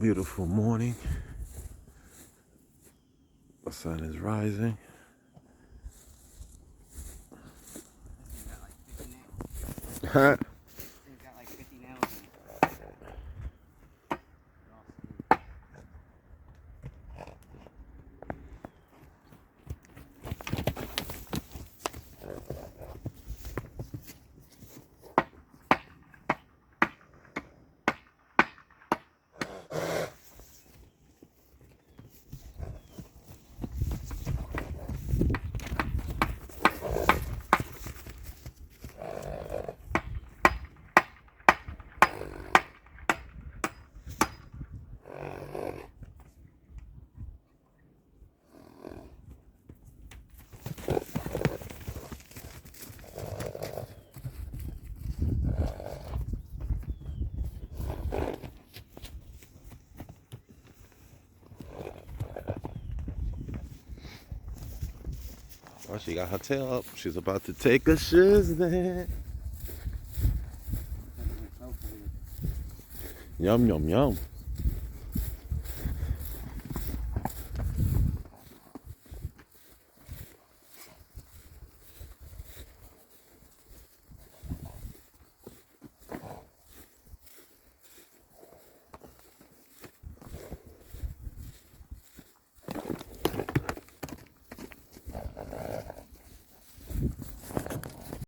Beautiful morning. The sun is rising. Huh? It's got like 50 nails in it. Oh, she got her tail up. She's about to take a shiz. Yum, yum, yum.